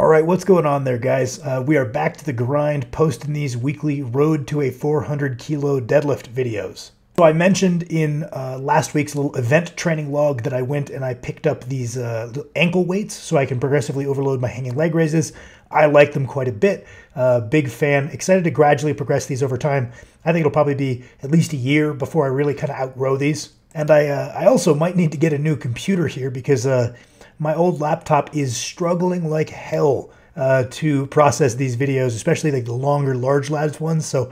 All right, what's going on there, guys? We are back to the grind, posting these weekly Road to a 400 Kilo Deadlift videos. So I mentioned in last week's little event training log that I went and I picked up these little ankle weights so I can progressively overload my hanging leg raises. I like them quite a bit. Big fan. Excited to gradually progress these over time. I think it'll probably be at least a year before I really kind of outgrow these. And I also might need to get a new computer here because my old laptop is struggling like hell to process these videos, especially like the longer, large labs ones. So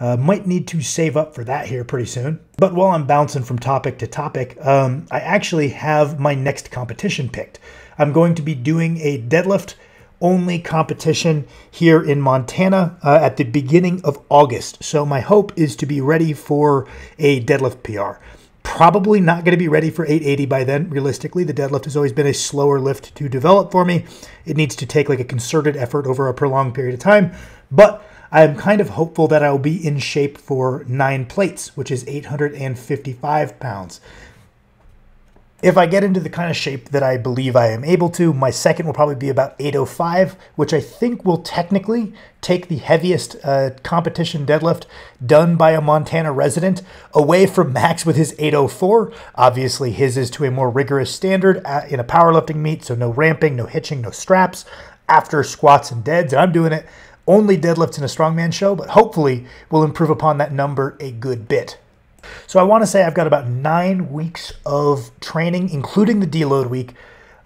might need to save up for that here pretty soon. But while I'm bouncing from topic to topic, I actually have my next competition picked. I'm going to be doing a deadlift only competition here in Montana at the beginning of August. So my hope is to be ready for a deadlift PR. Probably not going to be ready for 880 by then. Realistically, the deadlift has always been a slower lift to develop for me. It needs to take like a concerted effort over a prolonged period of time. But I'm kind of hopeful that I'll be in shape for 9 plates, which is 855 pounds. If I get into the kind of shape that I believe I am able to, my second will probably be about 805, which I think will technically take the heaviest competition deadlift done by a Montana resident away from Max with his 804. Obviously, his is to a more rigorous standard in a powerlifting meet, so no ramping, no hitching, no straps, after squats and deads, and I'm doing it only deadlifts in a strongman show, but hopefully we'll improve upon that number a good bit. So I want to say I've got about 9 weeks of training, including the deload week,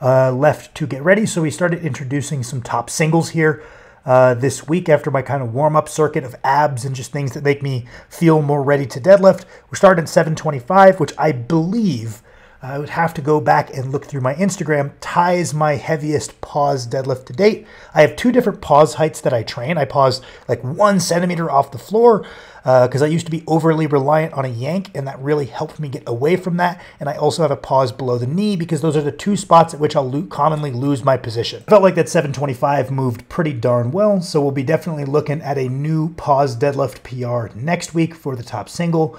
left to get ready. So we started introducing some top singles here this week after my kind of warm-up circuit of abs and just things that make me feel more ready to deadlift. We're starting at 725, which I believe I would have to go back and look through my Instagram, ties my heaviest pause deadlift to date. I have 2 different pause heights that I train. I pause like 1 centimeter off the floor because I used to be overly reliant on a yank, and that really helped me get away from that. And I also have a pause below the knee because those are the 2 spots at which I'll commonly lose my position. I felt like that 725 moved pretty darn well, so we'll be definitely looking at a new pause deadlift PR next week for the top single.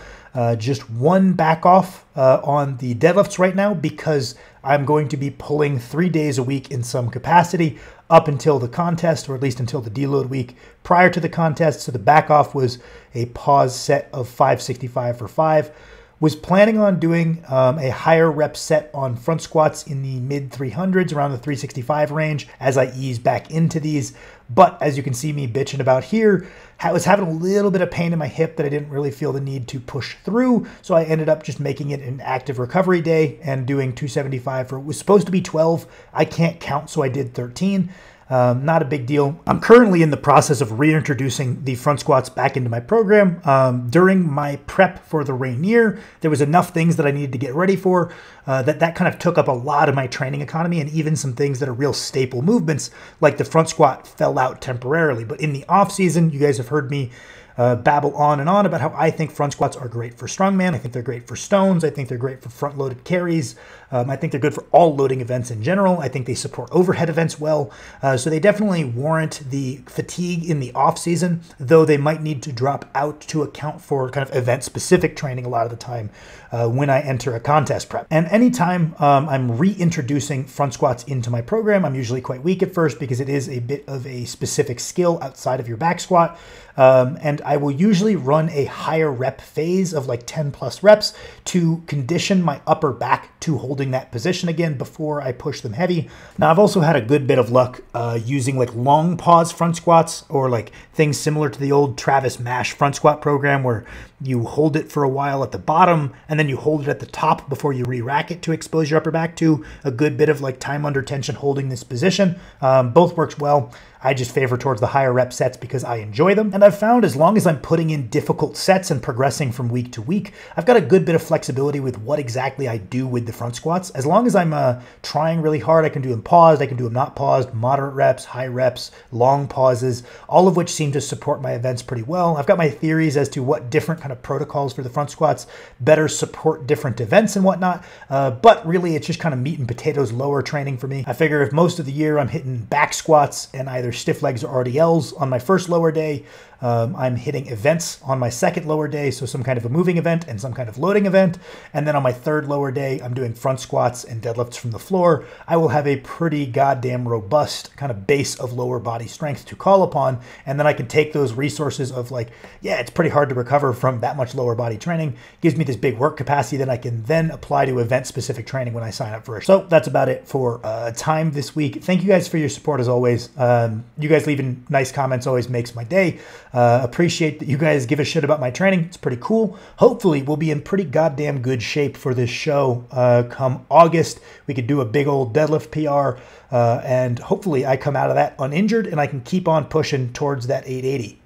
Just 1 back off on the deadlifts right now because I'm going to be pulling 3 days a week in some capacity up until the contest, or at least until the deload week prior to the contest. So the back off was a pause set of 565 for 5. Was planning on doing a higher rep set on front squats in the mid 300s, around the 365 range as I ease back into these. But as you can see me bitching about here, I was having a little bit of pain in my hip that I didn't really feel the need to push through. So I ended up just making it an active recovery day and doing 275 for, it was supposed to be 12. I can't count, so I did 13. Not a big deal. I'm currently in the process of reintroducing the front squats back into my program. During my prep for the Rainier, there was enough things that I needed to get ready for that kind of took up a lot of my training economy, and even some things that are real staple movements like the front squat fell out temporarily. But in the off season, you guys have heard me babble on and on about how I think front squats are great for strongman. I think they're great for stones. I think they're great for front-loaded carries. I think they're good for all loading events in general. I think they support overhead events well. So they definitely warrant the fatigue in the off-season, though they might need to drop out to account for kind of event-specific training a lot of the time when I enter a contest prep. And anytime I'm reintroducing front squats into my program, I'm usually quite weak at first because it is a bit of a specific skill outside of your back squat. And I will usually run a higher rep phase of like 10 plus reps to condition my upper back to holding that position again before I push them heavy. Now, I've also had a good bit of luck using like long pause front squats, or like things similar to the old Travis Mash front squat program where you hold it for a while at the bottom and then you hold it at the top before you re-rack it to expose your upper back to a good bit of like time under tension holding this position. Both works well. I just favor towards the higher rep sets because I enjoy them. And I've found as long as I'm putting in difficult sets and progressing from week to week, I've got a good bit of flexibility with what exactly I do with the front squats. As long as I'm trying really hard, I can do them paused, I can do them not paused, moderate reps, high reps, long pauses, all of which seem to support my events pretty well. I've got my theories as to what different kind of protocols for the front squats better support different events and whatnot. But really it's just kind of meat and potatoes lower training for me. I figure if most of the year I'm hitting back squats and either stiff legs or RDLs on my first lower day. I'm hitting events on my second lower day, so some kind of a moving event and some kind of loading event. And then on my third lower day, I'm doing front squats and deadlifts from the floor. I will have a pretty goddamn robust kind of base of lower body strength to call upon. And then I can take those resources of like, yeah, it's pretty hard to recover from that much lower body training. Gives me this big work capacity that I can then apply to event-specific training when I sign up for it. So that's about it for time this week. Thank you guys for your support as always. You guys leaving nice comments always makes my day. Appreciate that you guys give a shit about my training. It's pretty cool. Hopefully we'll be in pretty goddamn good shape for this show come August. We could do a big old deadlift PR and hopefully I come out of that uninjured and I can keep on pushing towards that 880.